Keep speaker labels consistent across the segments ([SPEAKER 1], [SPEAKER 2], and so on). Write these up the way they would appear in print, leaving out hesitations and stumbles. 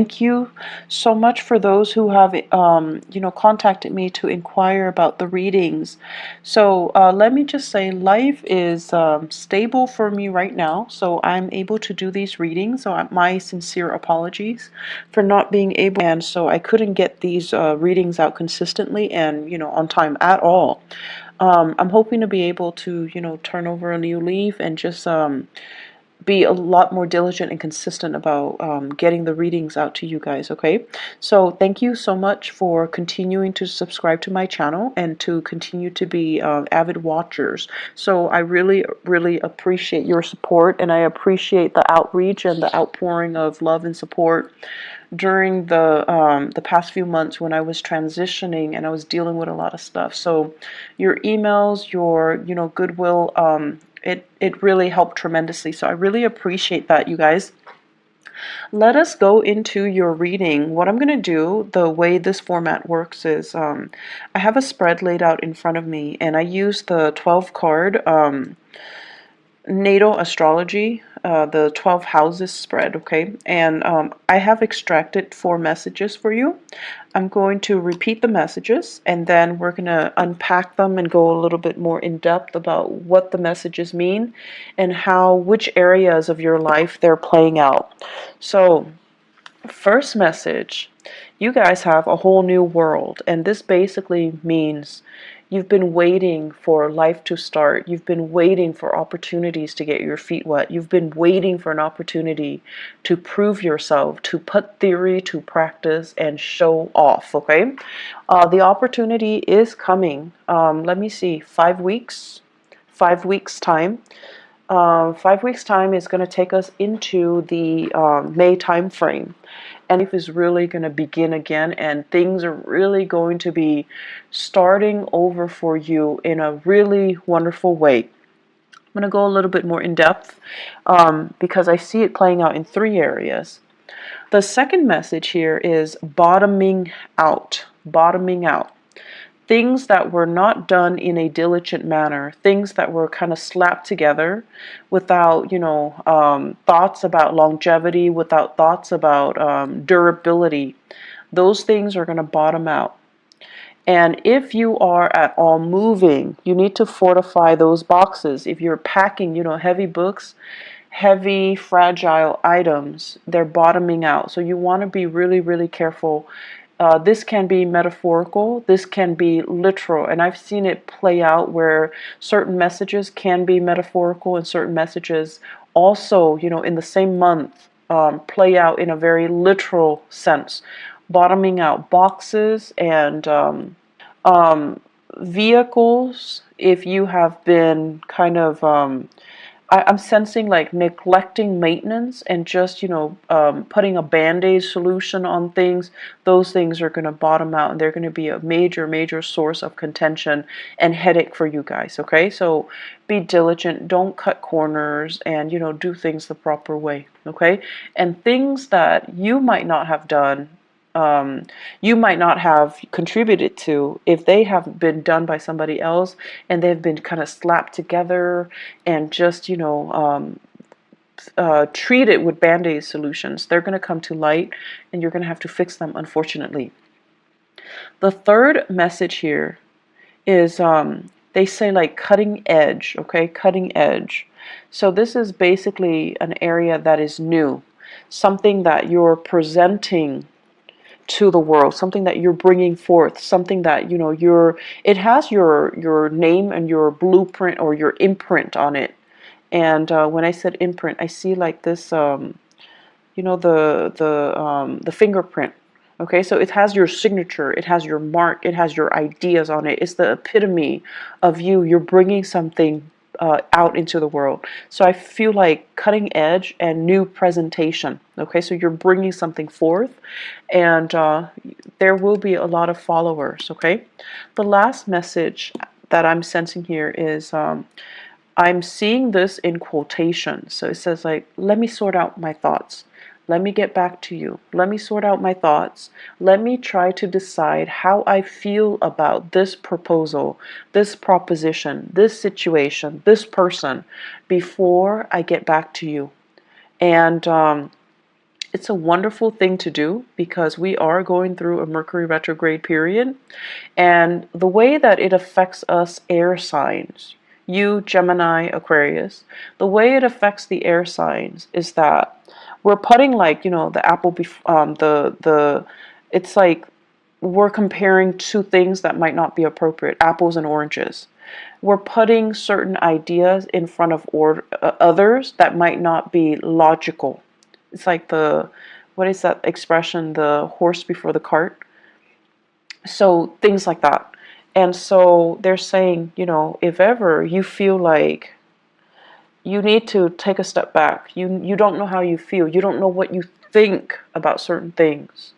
[SPEAKER 1] Thank you so much for those who have, contacted me to inquire about the readings. So let me just say, life is stable for me right now, so I'm able to do these readings. So my sincere apologies for not being able, and so I couldn't get these readings out consistently and on time at all. I'm hoping to be able to turn over a new leaf and just be a lot more diligent and consistent about getting the readings out to you guys, okay? So thank you so much for continuing to subscribe to my channel and to continue to be avid watchers. So I really, really appreciate your support, and I appreciate the outreach and the outpouring of love and support during the past few months when I was transitioning and I was dealing with a lot of stuff. So your emails, your goodwill, it really helped tremendously. So I really appreciate that, you guys. Let us go into your reading. What I'm going to do, the way this format works is I have a spread laid out in front of me, and I use the 12 card natal astrology, the 12 houses spread, okay? And I have extracted 4 messages for you. I'm going to repeat the messages, and then we're going to unpack them and go a little bit more in depth about what the messages mean and which areas of your life they're playing out. So, first message, you guys have a whole new world, and this basically means you've been waiting for life to start. You've been waiting for opportunities to get your feet wet. You've been waiting for an opportunity to prove yourself, to put theory to practice and show off, okay? The opportunity is coming. Let me see, 5 weeks? 5 weeks time. 5 weeks time is going to take us into the May time frame, and life is really going to begin again, and things are really going to be starting over for you in a really wonderful way. I'm going to go a little bit more in depth because I see it playing out in 3 areas. The second message here is bottoming out. Bottoming out. Things that were not done in a diligent manner, things that were kind of slapped together without, thoughts about longevity, without thoughts about durability. Those things are going to bottom out. And if you are at all moving, you need to fortify those boxes. If you're packing, heavy books, heavy, fragile items, they're bottoming out. So you want to be really, really careful. This can be metaphorical, this can be literal, and I've seen it play out where certain messages can be metaphorical and certain messages also, in the same month, play out in a very literal sense. Bottoming out boxes and vehicles, if you have been kind of I'm sensing like neglecting maintenance and just, putting a band-aid solution on things. Those things are going to bottom out, and they're going to be a major, major source of contention and headache for you guys, okay? So be diligent. Don't cut corners and, do things the proper way, okay? And things that you might not have done, you might not have contributed to, if they have been done by somebody else and they've been kind of slapped together and just treated with band-aid solutions, they're going to come to light and you're going to have to fix them, unfortunately. The third message here is they say like cutting edge, okay? Cutting edge. So this is basically an area that is new, something that you're presenting to the world, something that you're bringing forth, something that it has your name and your blueprint or your imprint on it. And when I said imprint, I see like this the fingerprint. Okay, so it has your signature, it has your mark, it has your ideas on it. It's the epitome of you. You're bringing something out into the world. So I feel like cutting edge and new presentation. Okay, so you're bringing something forth, and there will be a lot of followers. Okay, the last message that I'm sensing here is I'm seeing this in quotations. So it says like, let me sort out my thoughts. Let me get back to you. Let me sort out my thoughts. Let me try to decide how I feel about this proposal, this proposition, this situation, this person before I get back to you. And It's a wonderful thing to do because we are going through a Mercury retrograde period, and the way that it affects us air signs, you, Gemini, Aquarius, the way it affects the air signs is that we're putting, like, the apple, it's like we're comparing two things that might not be appropriate, apples and oranges. We're putting certain ideas in front of others that might not be logical. It's like what is that expression, the horse before the cart? So things like that. And so they're saying, if ever you feel like you need to take a step back, you don't know how you feel, you don't know what you think about certain things,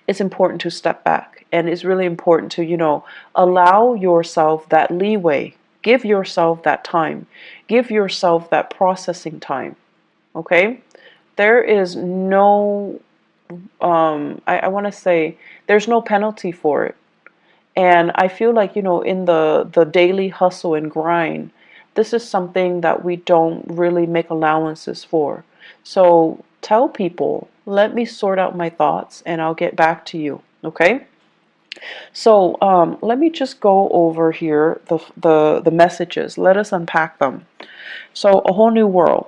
[SPEAKER 1] it's important to step back. And it's really important to, allow yourself that leeway. Give yourself that time. Give yourself that processing time. Okay? There is no, I want to say, there's no penalty for it. And I feel like, in the daily hustle and grind, this is something that we don't really make allowances for. So tell people, let me sort out my thoughts and I'll get back to you. Okay? So let me just go over here the messages. Let us unpack them. So a whole new world.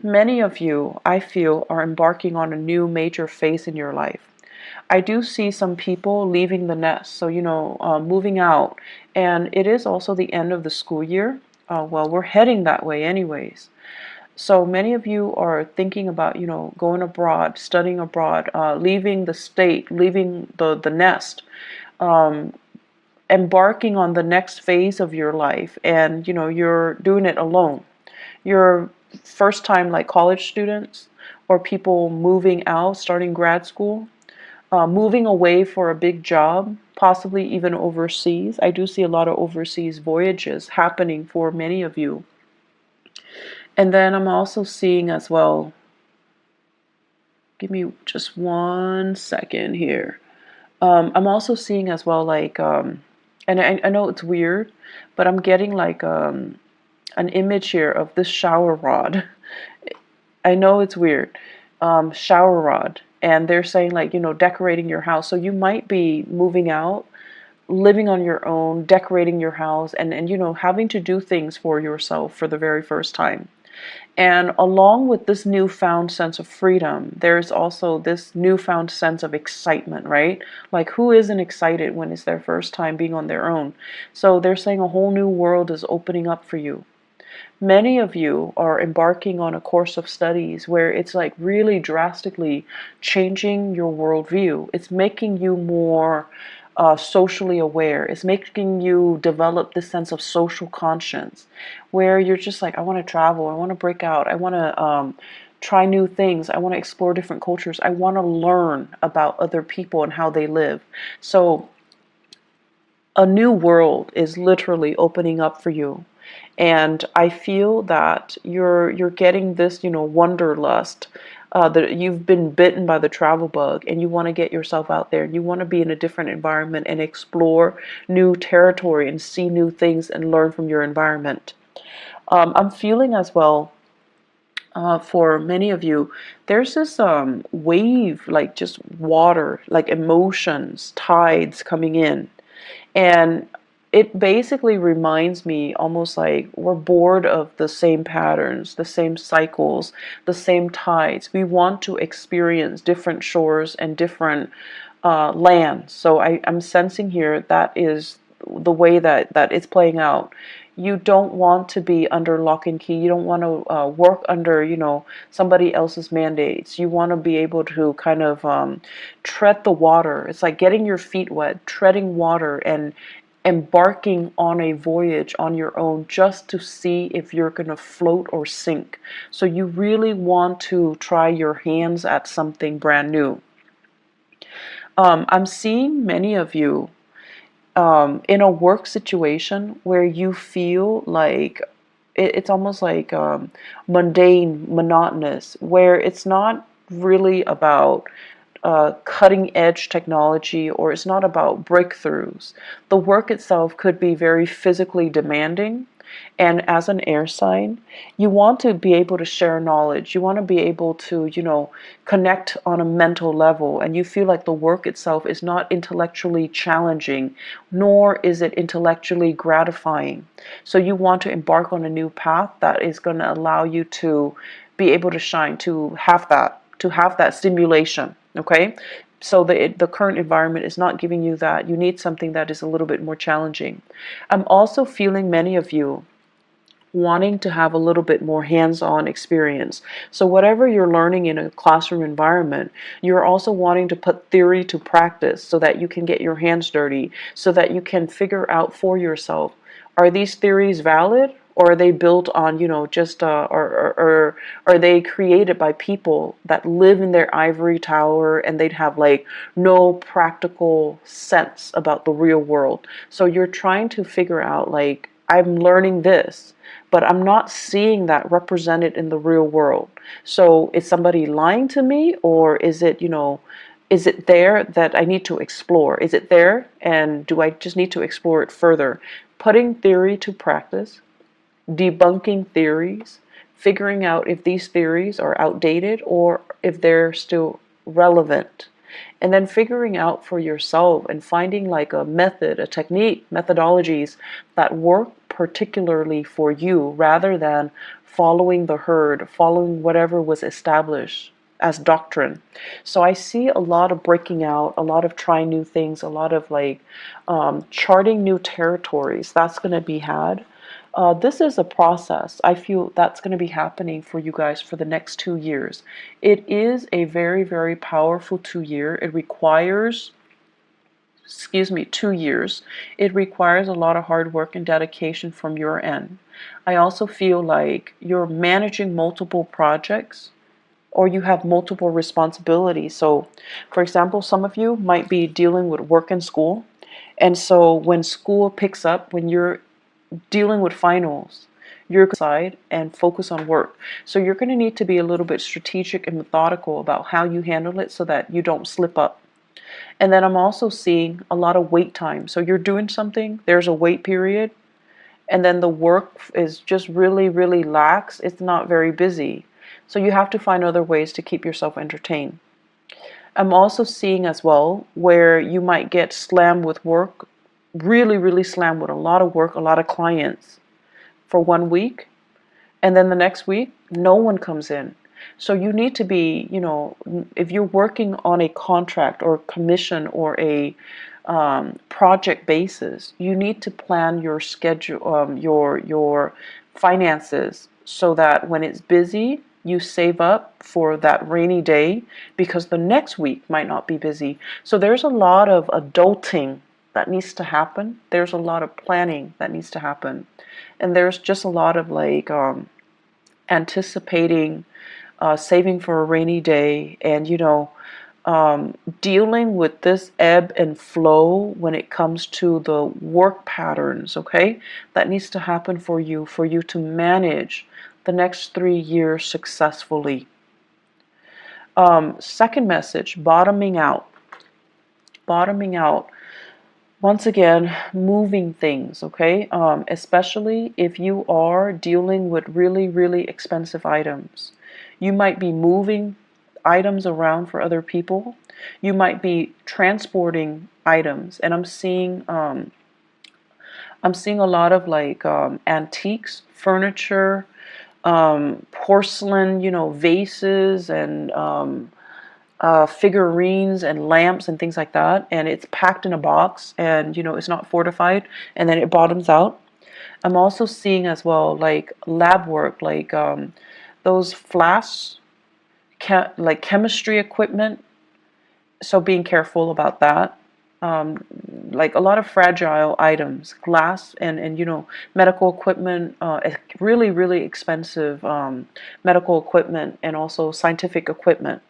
[SPEAKER 1] Many of you, I feel, are embarking on a new major phase in your life. I do see some people leaving the nest, so, moving out. And it is also the end of the school year. Well, we're heading that way anyways. So many of you are thinking about, going abroad, studying abroad, leaving the state, leaving the nest, embarking on the next phase of your life. And, you're doing it alone. You're first time, like college students or people moving out, starting grad school, moving away for a big job, possibly even overseas. I do see a lot of overseas voyages happening for many of you. And then I'm also seeing as well, give me just 1 second here. I'm also seeing as well, like, and I know it's weird, but I'm getting like an image here of this shower rod. I know it's weird. Shower rod. And they're saying, like, decorating your house. So you might be moving out, living on your own, decorating your house, and having to do things for yourself for the very first time. And along with this newfound sense of freedom, there's also this newfound sense of excitement, right? Like, who isn't excited when it's their first time being on their own? So they're saying a whole new world is opening up for you. Many of you are embarking on a course of studies where it's like really drastically changing your worldview. It's making you more socially aware. It's making you develop this sense of social conscience where you're just like, I want to travel, I want to break out, I want to try new things, I want to explore different cultures, I want to learn about other people and how they live. So a new world is literally opening up for you. And I feel that you're getting this, wanderlust, that you've been bitten by the travel bug and you want to get yourself out there and you want to be in a different environment and explore new territory and see new things and learn from your environment. I'm feeling as well, for many of you, there's this wave, like just water, like emotions, tides coming in. And it basically reminds me almost like we're bored of the same patterns, the same cycles, the same tides. We want to experience different shores and different lands. So I'm sensing here that is the way that it's playing out. You don't want to be under lock and key. You don't want to work under, somebody else's mandates. You want to be able to kind of tread the water. It's like getting your feet wet, treading water, and embarking on a voyage on your own just to see if you're going to float or sink. So you really want to try your hands at something brand new. I'm seeing many of you in a work situation where you feel like it's almost like mundane, monotonous, where it's not really about cutting edge technology, or it's not about breakthroughs. The work itself could be very physically demanding, And as an air sign, you want to be able to share knowledge. You want to be able to, connect on a mental level. And you feel like the work itself is not intellectually challenging, nor is it intellectually gratifying. So you want to embark on a new path that is going to allow you to be able to shine, to have that stimulation. Okay, so the current environment is not giving you that. You need something that is a little bit more challenging. I'm also feeling many of you wanting to have a little bit more hands-on experience. So whatever you're learning in a classroom environment, you're also wanting to put theory to practice so that you can get your hands dirty, so that you can figure out for yourself, are these theories valid? Or are they built on, just, or are they created by people that live in their ivory tower and they'd have like no practical sense about the real world? So you're trying to figure out, like, I'm learning this, but I'm not seeing that represented in the real world. So is somebody lying to me, or is it there that I need to explore? Is it there, and do I just need to explore it further? Putting theory to practice, debunking theories, figuring out if these theories are outdated or if they're still relevant. And then figuring out for yourself and finding like a method, a technique, methodologies that work particularly for you, rather than following the herd, following whatever was established as doctrine. So I see a lot of breaking out, a lot of trying new things, a lot of like charting new territories. That's going to be had. This is a process. I feel that's going to be happening for you guys for the next 2 years. It is a very, very powerful 2 year. It requires, 2 years. It requires a lot of hard work and dedication from your end. I also feel like you're managing multiple projects, or you have multiple responsibilities. So, for example, some of you might be dealing with work and school. And so when school picks up, when you're dealing with finals, you're going to side and focus on work. So you're going to need to be a little bit strategic and methodical about how you handle it so that you don't slip up. And then I'm also seeing a lot of wait time. So you're doing something, there's a wait period, and then the work is just really, really lax. It's not very busy. So you have to find other ways to keep yourself entertained. I'm also seeing as well where you might get slammed with work, really, really slammed with a lot of work, a lot of clients for 1 week. And then the next week, no one comes in. So you need to be, if you're working on a contract or commission or a project basis, you need to plan your schedule, your finances, so that when it's busy, you save up for that rainy day, because the next week might not be busy. So there's a lot of adulting that needs to happen. There's a lot of planning that needs to happen. And there's just a lot of like anticipating, saving for a rainy day, and dealing with this ebb and flow when it comes to the work patterns. Okay, that needs to happen for you to manage the next 3 years successfully. Second message, bottoming out. Bottoming out. Once again, moving things, okay? Especially if you are dealing with really, really expensive items. You might be moving items around for other people. You might be transporting items, and I'm seeing a lot of like antiques, furniture, porcelain, vases, and figurines and lamps and things like that, and it's packed in a box, and it's not fortified, and then it bottoms out. I'm also seeing as well like lab work, like those flasks, like chemistry equipment. So being careful about that. Like a lot of fragile items, glass, and medical equipment, really, really expensive medical equipment, and also scientific equipment.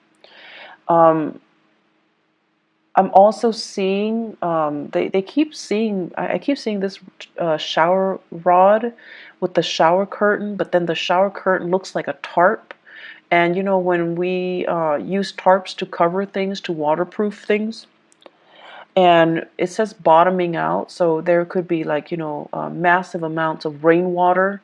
[SPEAKER 1] Um, I'm also seeing, they keep seeing, I keep seeing this shower rod with the shower curtain, but then the shower curtain looks like a tarp. And when we use tarps to cover things, to waterproof things, And it says bottoming out, so there could be like, massive amounts of rainwater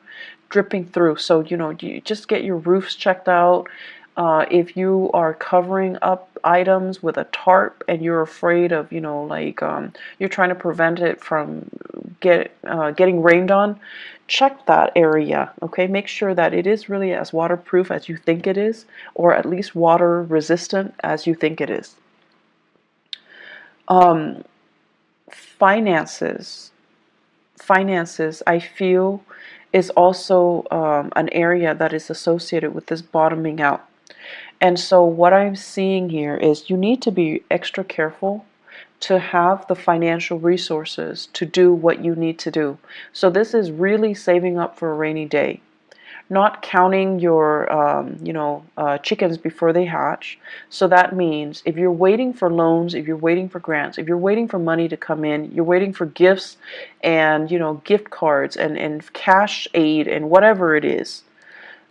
[SPEAKER 1] dripping through. So, you just get your roofs checked out. If you are covering up items with a tarp and you're afraid of, you're trying to prevent it from getting rained on, check that area, okay? Make sure that it is really as waterproof as you think it is, or at least water resistant as you think it is. Um, finances. Finances, I feel, is also an area that is associated with this bottoming out. And so what I'm seeing here is you need to be extra careful to have the financial resources to do what you need to do. So this is really saving up for a rainy day, not counting your chickens before they hatch. So that means if you're waiting for loans, if you're waiting for grants, if you're waiting for money to come in, you're waiting for gifts and gift cards and cash aid and whatever it is,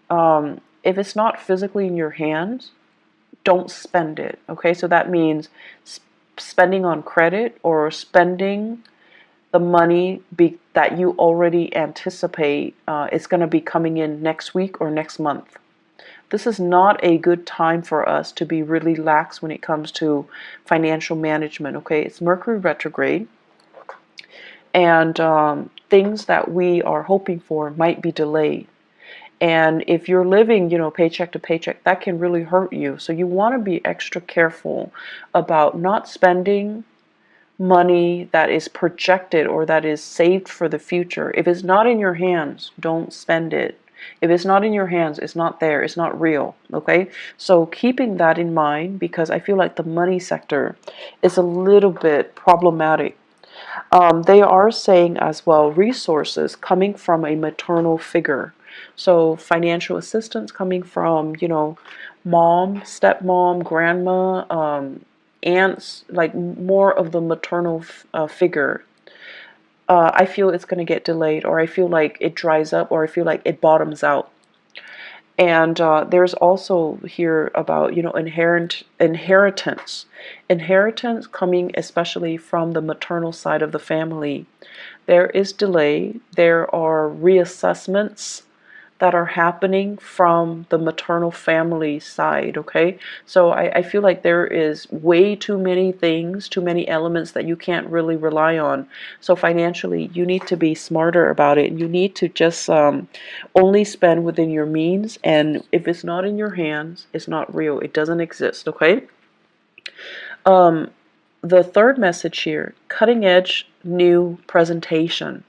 [SPEAKER 1] if it's not physically in your hands, don't spend it. Okay, so that means spending on credit or spending the money that you already anticipate is going to be coming in next week or next month. This is not a good time for us to be really lax when it comes to financial management. Okay, it's Mercury retrograde, and things that we are hoping for might be delayed. And if you're living, paycheck to paycheck, that can really hurt you. So you want to be extra careful about not spending money that is projected or that is saved for the future. If it's not in your hands, don't spend it. If it's not in your hands, it's not there, it's not real, okay? So keeping that in mind, because I feel like the money sector is a little bit problematic. They are saying as well resources coming from a maternal figure. So financial assistance coming from, mom, stepmom, grandma, aunts, like more of the maternal figure. I feel it's going to get delayed, or I feel like it dries up, or I feel like it bottoms out. And there's also here about, inheritance. Inheritance coming especially from the maternal side of the family. There is delay. There are reassessments that are happening from the maternal family side, okay? So I feel like there is way too many things, too many elements that you can't really rely on. So financially, you need to be smarter about it. You need to just only spend within your means, and if it's not in your hands, it's not real. It doesn't exist, okay? The third message here, cutting edge new presentation.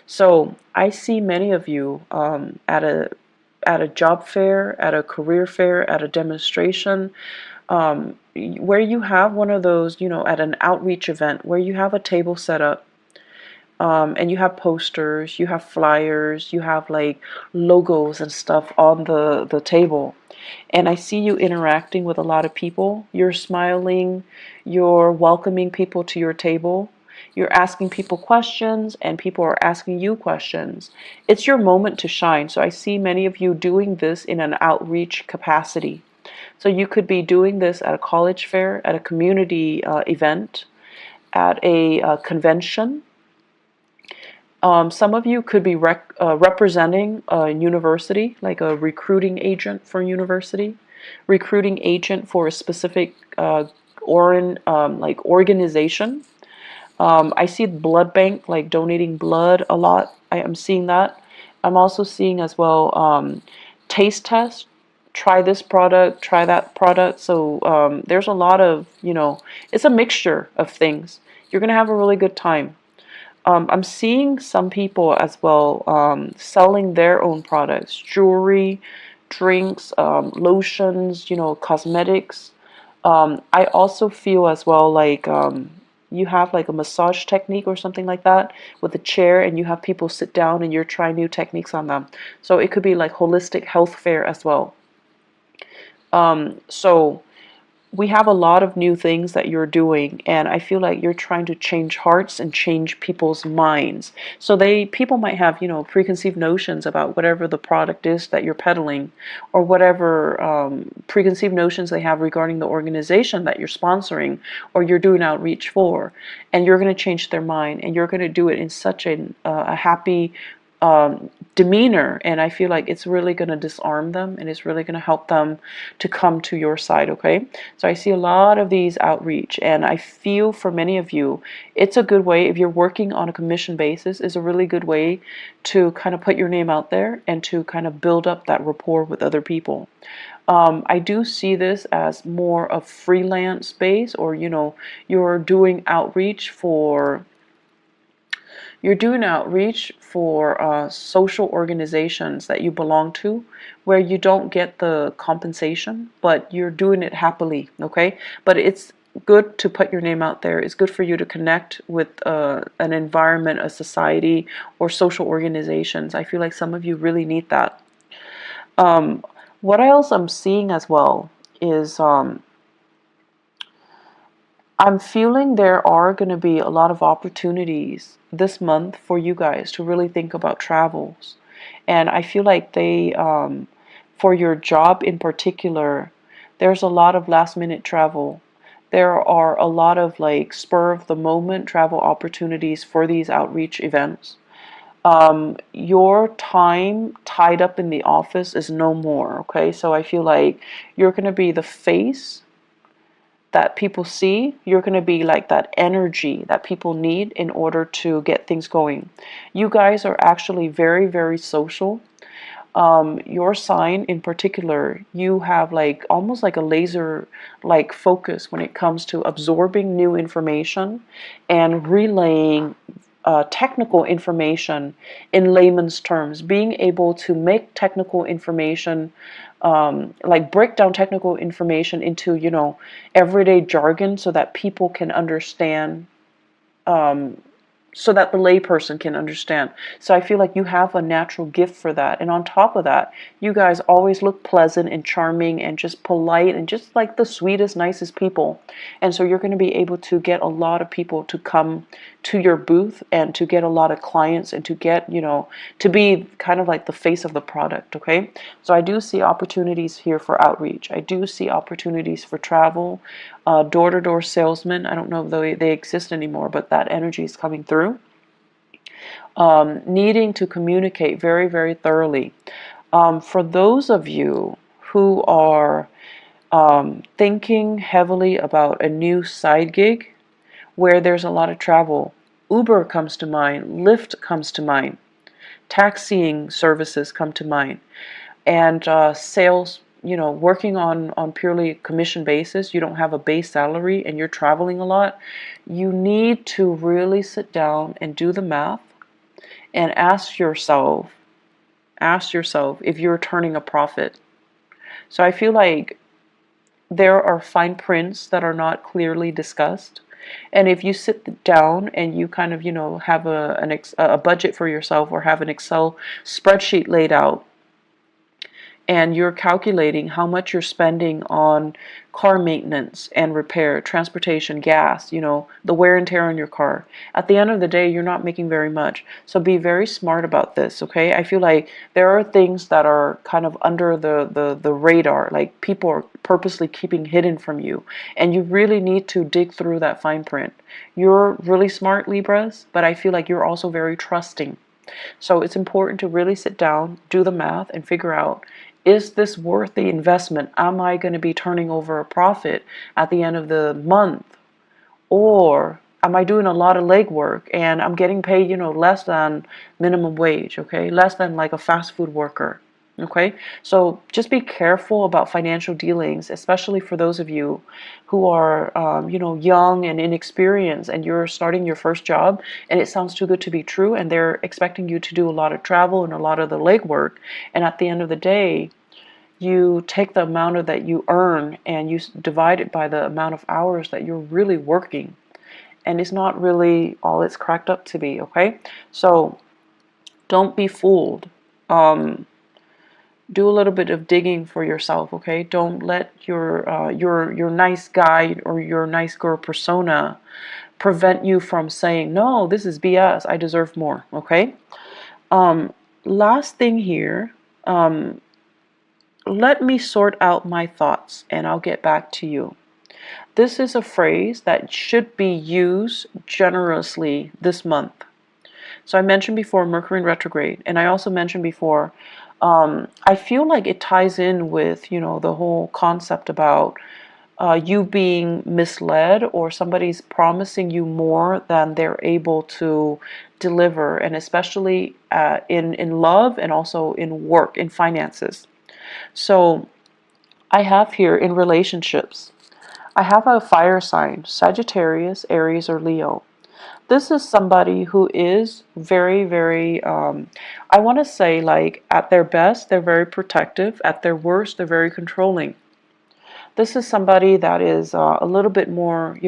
[SPEAKER 1] So I see many of you at a job fair, at a career fair, at a demonstration, where you have one of those, at an outreach event where you have a table set up, and you have posters, you have flyers, you have like logos and stuff on the table. And I see you interacting with a lot of people. You're smiling, you're welcoming people to your table, you're asking people questions, and people are asking you questions. It's your moment to shine. So I see many of you doing this in an outreach capacity. So you could be doing this at a college fair, at a community event, at a convention. Some of you could be representing a university, like a recruiting agent for a university, recruiting agent for a specific organization. I see blood bank, like donating blood a lot. I am seeing that. I'm also seeing as well taste test. Try this product, try that product. So there's a lot of, it's a mixture of things. You're going to have a really good time. I'm seeing some people as well selling their own products, jewelry, drinks, lotions, cosmetics. I also feel as well like you have like a massage technique or something like that with a chair, and you have people sit down and you're trying new techniques on them. So it could be like holistic health fair as well. So we have a lot of new things that you're doing, and I feel like you're trying to change hearts and change people's minds. So people might have, preconceived notions about whatever the product is that you're peddling, or whatever preconceived notions they have regarding the organization that you're sponsoring or you're doing outreach for, and you're going to change their mind, and you're going to do it in such a happy demeanor, and I feel like it's really going to disarm them, and it's really going to help them to come to your side. Okay, so I see a lot of these outreach, and I feel for many of you it's a good way, if you're working on a commission basis, is a really good way to kind of put your name out there and to kind of build up that rapport with other people. I do see this as more of freelance base, or you're doing outreach for social organizations that you belong to, where you don't get the compensation, but you're doing it happily, okay? But it's good to put your name out there. It's good for you to connect with an environment, a society, or social organizations. I feel like some of you really need that. What else I'm seeing as well is I'm feeling there are going to be a lot of opportunities this month for you guys to really think about travels. And I feel like for your job in particular, there's a lot of last minute travel. There are a lot of like spur of the moment travel opportunities for these outreach events. Your time tied up in the office is no more, okay? So I feel like you're going to be the face that people see. You're going to be like that energy that people need in order to get things going. You guys are actually very, very social. Your sign in particular, you have like almost like a laser like focus when it comes to absorbing new information and relaying technical information in layman's terms, being able to make technical information, like break down technical information into, everyday jargon so that people can understand, so that the layperson can understand. So I feel like you have a natural gift for that. And on top of that, you guys always look pleasant and charming and just polite and just like the sweetest, nicest people. And so you're going to be able to get a lot of people to come to your booth and to get a lot of clients and to get, to be kind of like the face of the product, okay? So I do see opportunities here for outreach. I do see opportunities for travel, door-to-door salesmen. I don't know if they exist anymore, but that energy is coming through. Needing to communicate very, very thoroughly. For those of you who are thinking heavily about a new side gig where there's a lot of travel, Uber comes to mind, Lyft comes to mind, taxiing services come to mind, and sales, working on purely commission basis. You don't have a base salary and you're traveling a lot. You need to really sit down and do the math and ask yourself if you're turning a profit. So I feel like there are fine prints that are not clearly discussed. And if you sit down and you kind of, have a budget for yourself, or have an Excel spreadsheet laid out, and you're calculating how much you're spending on car maintenance and repair, transportation, gas, the wear and tear on your car. At the end of the day, you're not making very much. So be very smart about this, okay? I feel like there are things that are kind of under the radar, like people are purposely keeping hidden from you, and you really need to dig through that fine print. You're really smart, Libras, but I feel like you're also very trusting. So it's important to really sit down, do the math, and figure out, is this worth the investment? Am I going to be turning over a profit at the end of the month? Or am I doing a lot of legwork and I'm getting paid, less than minimum wage, okay? Less than like a fast food worker, okay? So just be careful about financial dealings, especially for those of you who are, young and inexperienced, and you're starting your first job and it sounds too good to be true, and they're expecting you to do a lot of travel and a lot of the legwork, and at the end of the day, you take the amount of that you earn and you divide it by the amount of hours that you're really working, and it's not really all it's cracked up to be, okay? So don't be fooled. Do a little bit of digging for yourself, okay? Don't let your nice guy or your nice girl persona prevent you from saying, no, this is BS, I deserve more, okay? Last thing here, let me sort out my thoughts and I'll get back to you. This is a phrase that should be used generously this month. So I mentioned before Mercury in retrograde, and I also mentioned before, I feel like it ties in with, the whole concept about you being misled, or somebody's promising you more than they're able to deliver, and especially in love and also in work, in finances. So I have here in relationships, I have a fire sign, Sagittarius, Aries, or Leo. This is somebody who is very, very, I want to say, like, at their best, they're very protective. At their worst, they're very controlling. This is somebody that is a little bit more,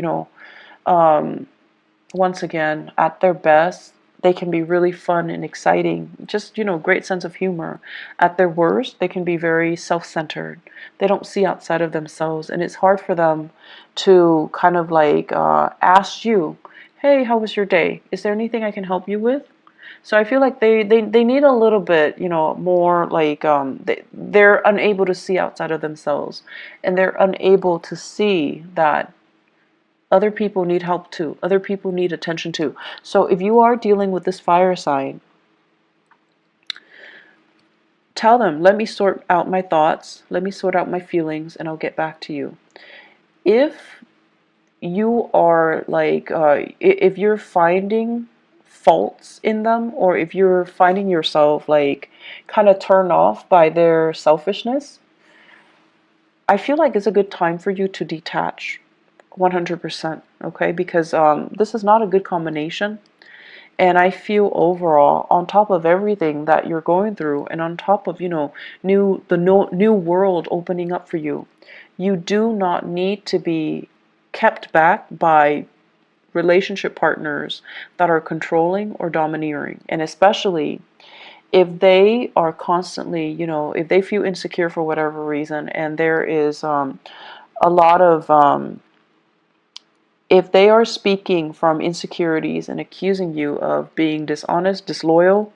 [SPEAKER 1] once again, at their best, they can be really fun and exciting, just, great sense of humor. At their worst, they can be very self-centered. They don't see outside of themselves, and it's hard for them to kind of like ask you, hey, how was your day? Is there anything I can help you with? So I feel like they need a little bit, more like they're unable to see outside of themselves, and they're unable to see that other people need help too. Other people need attention too. So if you are dealing with this fire sign, tell them, let me sort out my thoughts, let me sort out my feelings, and I'll get back to you. If you are like, if you're finding faults in them, or if you're finding yourself like kind of turned off by their selfishness, I feel like it's a good time for you to detach 100%, okay? Because this is not a good combination. And I feel overall, on top of everything that you're going through, and on top of, new world opening up for you, you do not need to be kept back by relationship partners that are controlling or domineering. And especially if they are constantly, if they feel insecure for whatever reason, and there is a lot of if they are speaking from insecurities and accusing you of being dishonest, disloyal,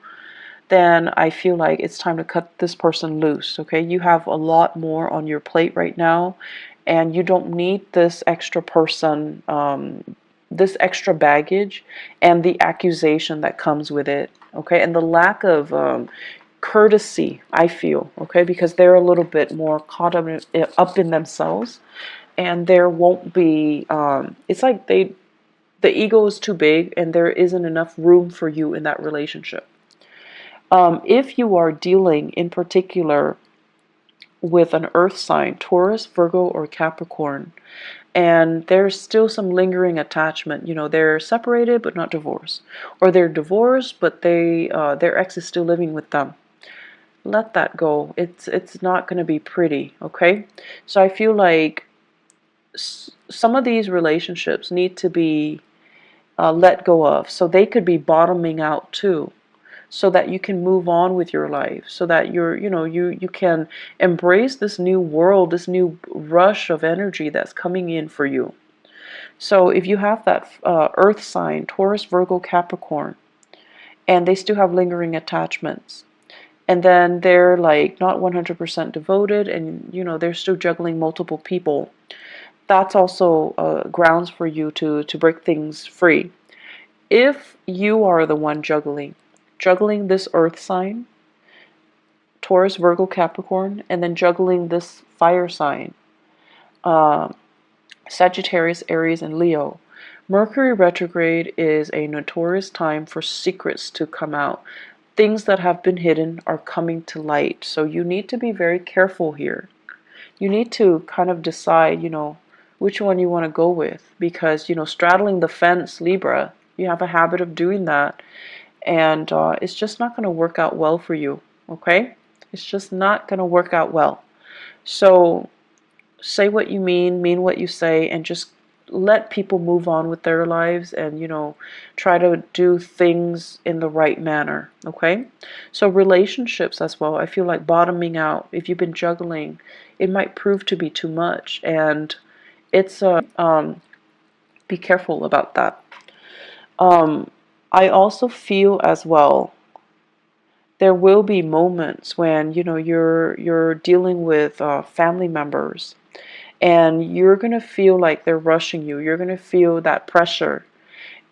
[SPEAKER 1] then I feel like it's time to cut this person loose, okay? You have a lot more on your plate right now, and you don't need this extra person, this extra baggage, and the accusation that comes with it, okay? And the lack of courtesy, I feel, okay? Because they're a little bit more caught up in themselves, and there won't be, it's like the ego is too big and there isn't enough room for you in that relationship. If you are dealing in particular with an earth sign, Taurus, Virgo, or Capricorn, and there's still some lingering attachment, they're separated but not divorced, or they're divorced but their ex is still living with them, let that go. It's not going to be pretty, okay? So I feel like some of these relationships need to be let go of, so they could be bottoming out too, so that you can move on with your life, so that you can embrace this new world, this new rush of energy that's coming in for you. So if you have that earth sign, Taurus, Virgo, Capricorn, and they still have lingering attachments, and then they're like not 100% devoted, and they're still juggling multiple people, that's also grounds for you to break things free. If you are the one juggling this earth sign, Taurus, Virgo, Capricorn, and then juggling this fire sign, uh, Sagittarius, Aries, and Leo, Mercury retrograde is a notorious time for secrets to come out. Things that have been hidden are coming to light. So you need to be very careful here. You need to kind of decide, which one you want to go with, because, straddling the fence, Libra, you have a habit of doing that, and it's just not going to work out well for you, okay? It's just not going to work out well. So say what you mean what you say, and just let people move on with their lives and, try to do things in the right manner, okay? So relationships as well, I feel like bottoming out. If you've been juggling, it might prove to be too much, and it's be careful about that. I also feel as well there will be moments when, you're dealing with family members, and you're going to feel like they're rushing you. You're going to feel that pressure.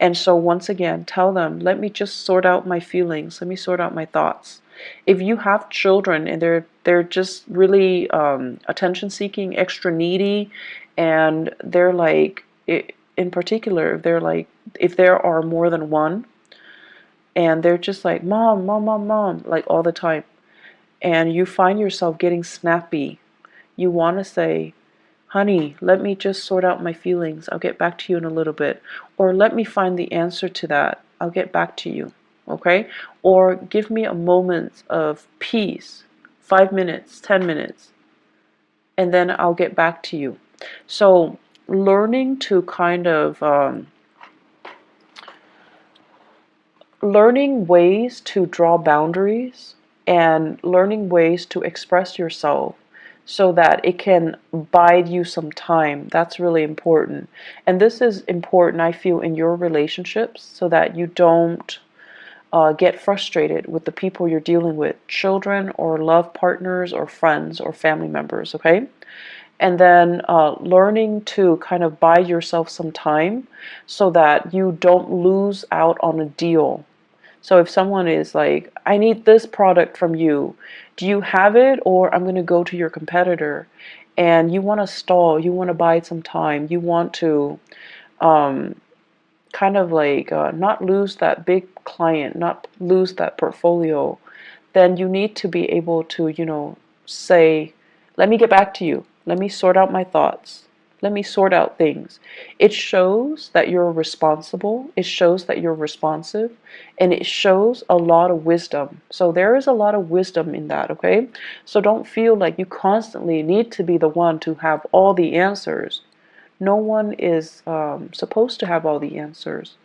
[SPEAKER 1] And so once again, tell them, let me just sort out my feelings. Let me sort out my thoughts. If you have children and they're just really attention seeking, extra needy, and they're like, in particular, if there are more than one, and they're just like, mom, mom, mom, mom, like all the time, and you find yourself getting snappy, you want to say, honey, let me just sort out my feelings. I'll get back to you in a little bit. Or let me find the answer to that. I'll get back to you. Okay? Or give me a moment of peace, 5 minutes, 10 minutes, and then I'll get back to you. So learning to kind of learning ways to draw boundaries and learning ways to express yourself so that it can bide you some time. That's really important. And this is important, I feel, in your relationships so that you don't get frustrated with the people you're dealing with, children or love partners or friends or family members, okay? And then learning to kind of buy yourself some time so that you don't lose out on a deal. So if someone is like, I need this product from you, do you have it, or I'm going to go to your competitor? And you want to stall, you want to buy some time, you want to kind of like not lose that big client, not lose that portfolio, then you need to be able to, say, let me get back to you. Let me sort out my thoughts. Let me sort out things. It shows that you're responsible. It shows that you're responsive. And it shows a lot of wisdom. So there is a lot of wisdom in that, okay? So don't feel like you constantly need to be the one to have all the answers. No one is supposed to have all the answers.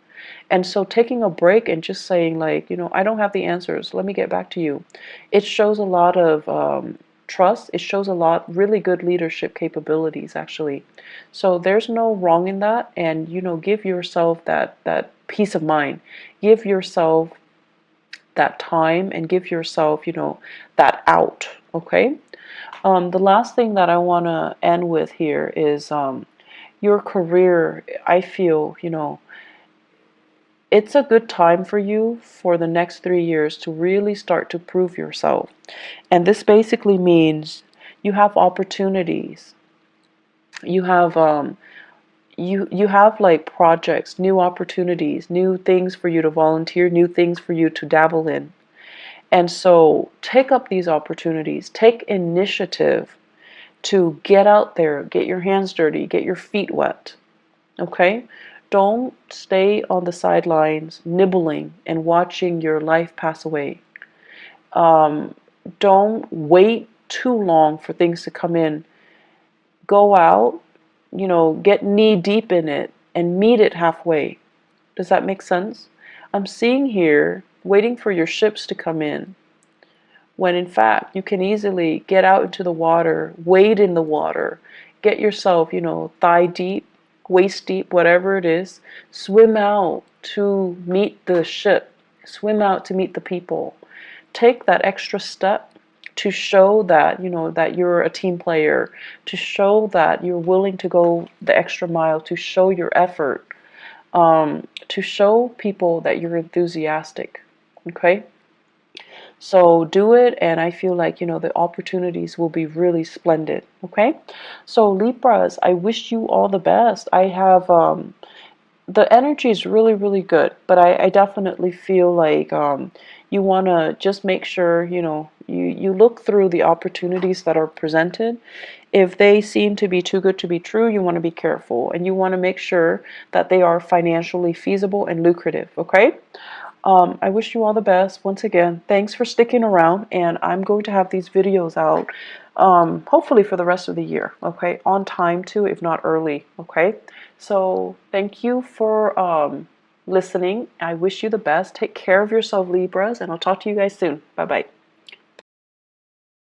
[SPEAKER 1] And so taking a break and just saying like, I don't have the answers. Let me get back to you. It shows a lot of trust. It shows a lot really good leadership capabilities actually. So there's no wrong in that. And give yourself that peace of mind. Give yourself that time and give yourself, that out. Okay. The last thing that I want to end with here is your career. I feel, it's a good time for you for the next 3 years to really start to prove yourself. And this basically means you have opportunities. You have you have like projects, new opportunities, new things for you to volunteer, new things for you to dabble in. And so take up these opportunities. Take initiative to get out there, get your hands dirty, get your feet wet. Okay? Don't stay on the sidelines nibbling and watching your life pass away. Don't wait too long for things to come in. Go out, get knee deep in it and meet it halfway. Does that make sense? I'm seeing here waiting for your ships to come in, when in fact you can easily get out into the water, wade in the water, get yourself, thigh deep, waist deep, whatever it is, swim out to meet the ship, swim out to meet the people. Take that extra step to show that, that you're a team player, to show that you're willing to go the extra mile, to show your effort, to show people that you're enthusiastic. Okay? So do it, and I feel like, the opportunities will be really splendid. Okay? So Libras, I wish you all the best. I have, the energy is really, really good, but I definitely feel like you want to just make sure, you look through the opportunities that are presented. If they seem to be too good to be true, you want to be careful, and you want to make sure that they are financially feasible and lucrative. Okay? I wish you all the best. Once again, thanks for sticking around, and I'm going to have these videos out hopefully for the rest of the year, okay? On time too, if not early, okay? So thank you for listening. I wish you the best. Take care of yourself, Libras, and I'll talk to you guys soon. Bye-bye.